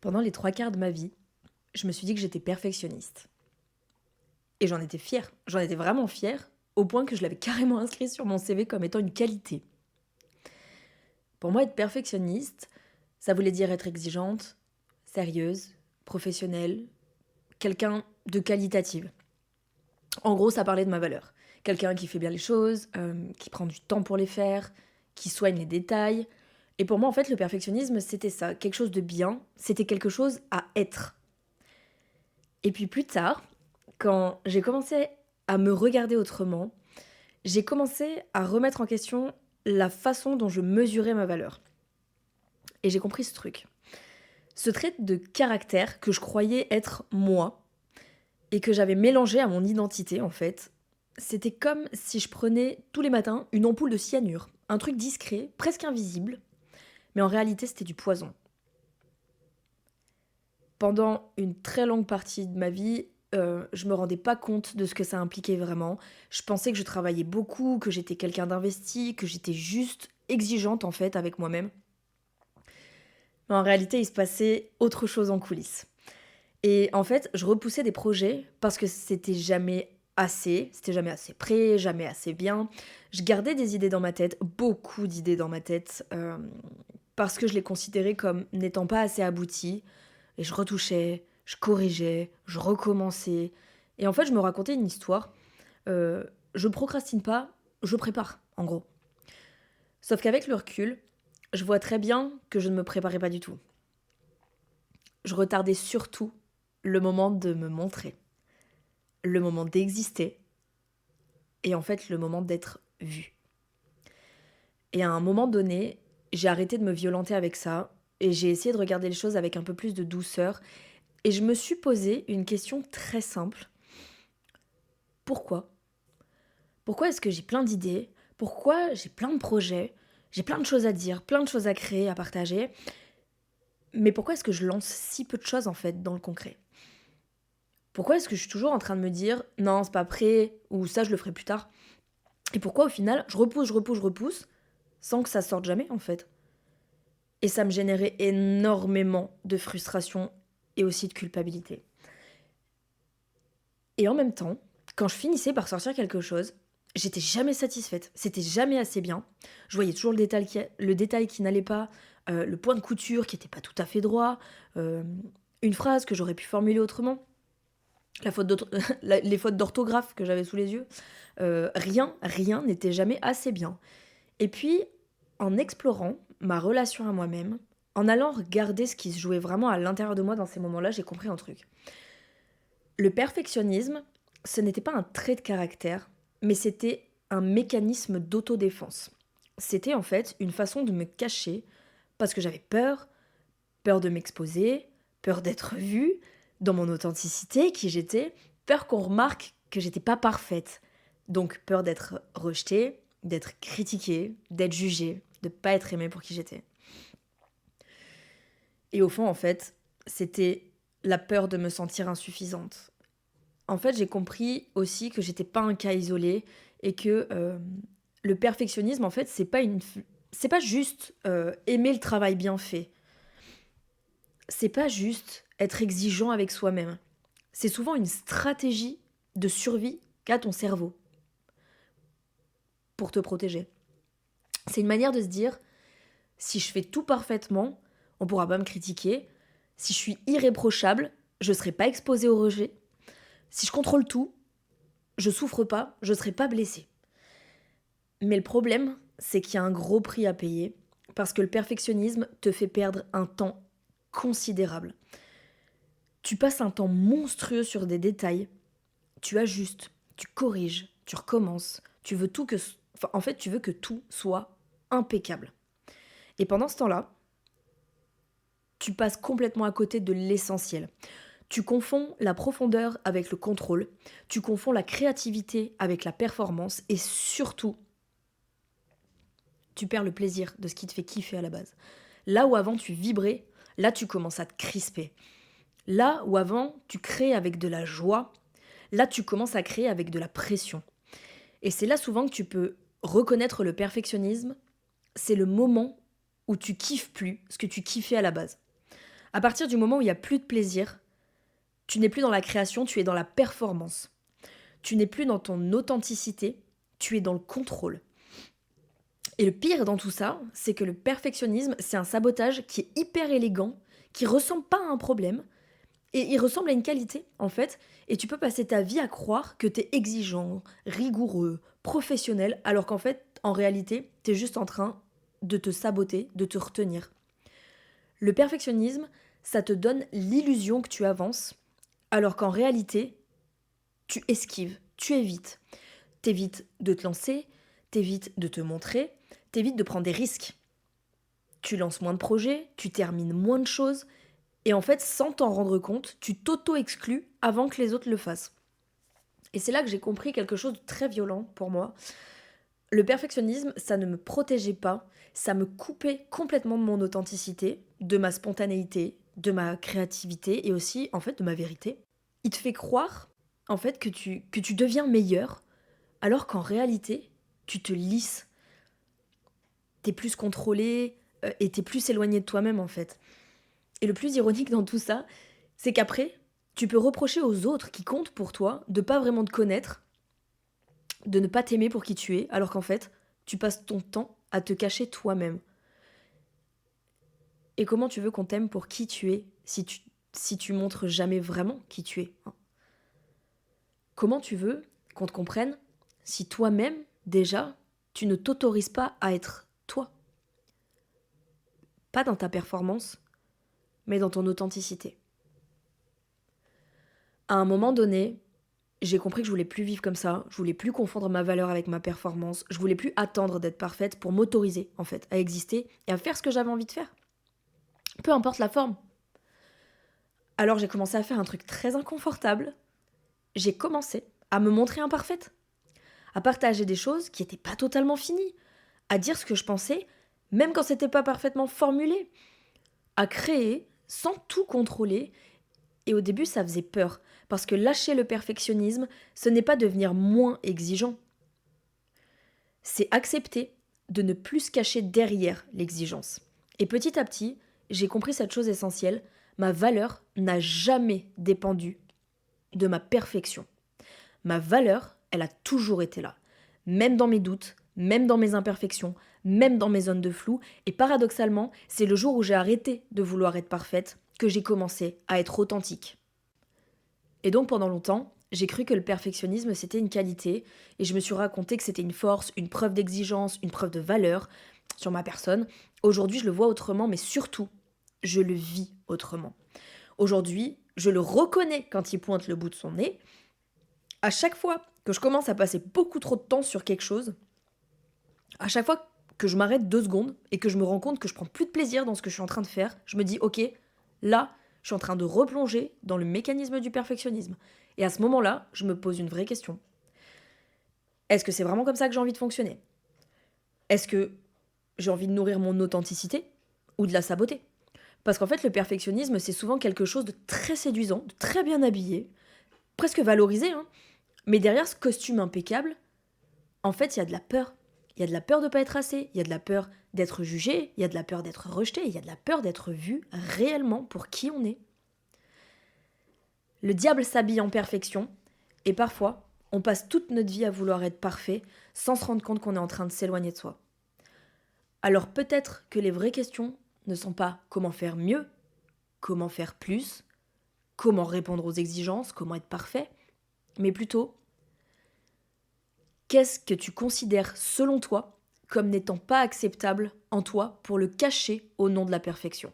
Pendant les 3 quarts de ma vie, je me suis dit que j'étais perfectionniste. Et j'en étais fière. J'en étais vraiment fière, au point que je l'avais carrément inscrit sur mon CV comme étant une qualité. Pour moi, être perfectionniste, ça voulait dire être exigeante, sérieuse, professionnelle, quelqu'un de qualitative. En gros, ça parlait de ma valeur. Quelqu'un qui fait bien les choses, qui prend du temps pour les faire, qui soigne les détails. Et pour moi, en fait, le perfectionnisme, c'était ça, quelque chose de bien, c'était quelque chose à être. Et puis plus tard, quand j'ai commencé à me regarder autrement, j'ai commencé à remettre en question la façon dont je mesurais ma valeur. Et j'ai compris ce truc. Ce trait de caractère que je croyais être moi et que j'avais mélangé à mon identité en fait, c'était comme si je prenais tous les matins une ampoule de cyanure, un truc discret, presque invisible, mais en réalité c'était du poison. Pendant une très longue partie de ma vie, je me rendais pas compte de ce que ça impliquait vraiment. Je pensais que je travaillais beaucoup, que j'étais quelqu'un d'investi, que j'étais juste exigeante en fait avec moi-même. Mais en réalité, il se passait autre chose en coulisses. Et en fait, je repoussais des projets parce que c'était jamais assez prêt, jamais assez bien. Je gardais des idées dans ma tête, beaucoup d'idées dans ma tête, parce que je les considérais comme n'étant pas assez abouties. Et je retouchais, je corrigeais, je recommençais. Et en fait, je me racontais une histoire. Je procrastine pas, je prépare, en gros. Sauf qu'avec le recul, je vois très bien que je ne me préparais pas du tout. Je retardais surtout le moment de me montrer, le moment d'exister et en fait le moment d'être vu. Et à un moment donné, j'ai arrêté de me violenter avec ça et j'ai essayé de regarder les choses avec un peu plus de douceur et je me suis posé une question très simple. Pourquoi? Pourquoi est-ce que j'ai plein d'idées? Pourquoi j'ai plein de projets? J'ai plein de choses à dire, plein de choses à créer, à partager. Mais pourquoi est-ce que je lance si peu de choses en fait dans le concret? Pourquoi est-ce que je suis toujours en train de me dire non, c'est pas prêt ou ça je le ferai plus tard? Et pourquoi au final je repousse sans que ça sorte jamais en fait? Et ça me générait énormément de frustration et aussi de culpabilité. Et en même temps, quand je finissais par sortir quelque chose, j'étais jamais satisfaite. C'était jamais assez bien. Je voyais toujours le détail qui n'allait pas, le point de couture qui n'était pas tout à fait droit, euh, une phrase que j'aurais pu formuler autrement, les fautes d'orthographe que j'avais sous les yeux. Rien n'était jamais assez bien. Et puis, en explorant ma relation à moi-même, en allant regarder ce qui se jouait vraiment à l'intérieur de moi dans ces moments-là, j'ai compris un truc. Le perfectionnisme, ce n'était pas un trait de caractère, mais c'était un mécanisme d'autodéfense. C'était en fait une façon de me cacher parce que j'avais peur, peur de m'exposer, peur d'être vue dans mon authenticité, qui j'étais, peur qu'on remarque que j'étais pas parfaite. Donc peur d'être rejetée, d'être critiquée, d'être jugée, de pas être aimée pour qui j'étais. Et au fond, en fait, c'était la peur de me sentir insuffisante. En fait, j'ai compris aussi que j'étais pas un cas isolé et que le perfectionnisme, en fait, c'est pas juste aimer le travail bien fait. C'est pas juste être exigeant avec soi-même. C'est souvent une stratégie de survie qu'a ton cerveau pour te protéger. C'est une manière de se dire, si je fais tout parfaitement, on pourra pas me critiquer. Si je suis irréprochable, je serai pas exposée au rejet. Si je contrôle tout, je souffre pas, je serai pas blessée. Mais le problème, c'est qu'il y a un gros prix à payer parce que le perfectionnisme te fait perdre un temps considérable. Tu passes un temps monstrueux sur des détails, tu ajustes, tu corriges, tu recommences, tu veux tout que enfin, en fait, tu veux que tout soit impeccable. Et pendant ce temps-là, tu passes complètement à côté de l'essentiel. Tu confonds la profondeur avec le contrôle, tu confonds la créativité avec la performance et surtout, tu perds le plaisir de ce qui te fait kiffer à la base. Là où avant tu vibrais, là tu commences à te crisper. Là où avant tu crées avec de la joie, là tu commences à créer avec de la pression. Et c'est là souvent que tu peux reconnaître le perfectionnisme, c'est le moment où tu kiffes plus ce que tu kiffais à la base. À partir du moment où il y a plus de plaisir, tu n'es plus dans la création, tu es dans la performance. Tu n'es plus dans ton authenticité, tu es dans le contrôle. Et le pire dans tout ça, c'est que le perfectionnisme, c'est un sabotage qui est hyper élégant, qui ressemble pas à un problème, et il ressemble à une qualité, en fait, et tu peux passer ta vie à croire que t'es exigeant, rigoureux, professionnel, alors qu'en fait, en réalité, t'es juste en train de te saboter, de te retenir. Le perfectionnisme, ça te donne l'illusion que tu avances, alors qu'en réalité, tu esquives, tu évites. T'évites de te lancer, t'évites de te montrer, t'évites de prendre des risques. Tu lances moins de projets, tu termines moins de choses, et en fait, sans t'en rendre compte, tu t'auto-exclus avant que les autres le fassent. Et c'est là que j'ai compris quelque chose de très violent pour moi. Le perfectionnisme, ça ne me protégeait pas, ça me coupait complètement de mon authenticité, de ma spontanéité, de ma créativité et aussi, en fait, de ma vérité. Il te fait croire, en fait, que tu deviens meilleur, alors qu'en réalité, tu te lisses, t'es plus contrôlé et t'es plus éloigné de toi-même, en fait. Et le plus ironique dans tout ça, c'est qu'après, tu peux reprocher aux autres qui comptent pour toi de pas vraiment te connaître, de ne pas t'aimer pour qui tu es, alors qu'en fait, tu passes ton temps à te cacher toi-même. Et comment tu veux qu'on t'aime pour qui tu es si tu montres jamais vraiment qui tu es, hein? Comment tu veux qu'on te comprenne si toi-même, déjà, tu ne t'autorises pas à être toi? Pas dans ta performance, mais dans ton authenticité. À un moment donné, j'ai compris que je voulais plus vivre comme ça, je voulais plus confondre ma valeur avec ma performance, je voulais plus attendre d'être parfaite pour m'autoriser, en fait, à exister et à faire ce que j'avais envie de faire. Peu importe la forme. Alors j'ai commencé à faire un truc très inconfortable. J'ai commencé à me montrer imparfaite, à partager des choses qui n'étaient pas totalement finies, à dire ce que je pensais, même quand c'était pas parfaitement formulé, à créer sans tout contrôler. Et au début, ça faisait peur, parce que lâcher le perfectionnisme, ce n'est pas devenir moins exigeant, c'est accepter de ne plus se cacher derrière l'exigence. Et petit à petit, j'ai compris cette chose essentielle, ma valeur n'a jamais dépendu de ma perfection. Ma valeur, elle a toujours été là, même dans mes doutes, même dans mes imperfections, même dans mes zones de flou, et paradoxalement, c'est le jour où j'ai arrêté de vouloir être parfaite que j'ai commencé à être authentique. Et donc pendant longtemps, j'ai cru que le perfectionnisme c'était une qualité et je me suis raconté que c'était une force, une preuve d'exigence, une preuve de valeur sur ma personne. Aujourd'hui, je le vois autrement, mais surtout, je le vis autrement. Aujourd'hui, je le reconnais quand il pointe le bout de son nez. À chaque fois que je commence à passer beaucoup trop de temps sur quelque chose, à chaque fois que je m'arrête 2 secondes et que je me rends compte que je prends plus de plaisir dans ce que je suis en train de faire, je me dis ok, là, je suis en train de replonger dans le mécanisme du perfectionnisme. Et à ce moment-là, je me pose une vraie question. Est-ce que c'est vraiment comme ça que j'ai envie de fonctionner? Est-ce que j'ai envie de nourrir mon authenticité ou de la saboter? Parce qu'en fait, le perfectionnisme, c'est souvent quelque chose de très séduisant, de très bien habillé, presque valorisé, hein. Mais derrière ce costume impeccable, en fait, il y a de la peur. Il y a de la peur de ne pas être assez, il y a de la peur d'être jugé, il y a de la peur d'être rejeté, il y a de la peur d'être vu réellement pour qui on est. Le diable s'habille en perfection, et parfois, on passe toute notre vie à vouloir être parfait sans se rendre compte qu'on est en train de s'éloigner de soi. Alors peut-être que les vraies questions ne sont pas comment faire mieux, comment faire plus, comment répondre aux exigences, comment être parfait, mais plutôt qu'est-ce que tu considères selon toi comme n'étant pas acceptable en toi pour le cacher au nom de la perfection.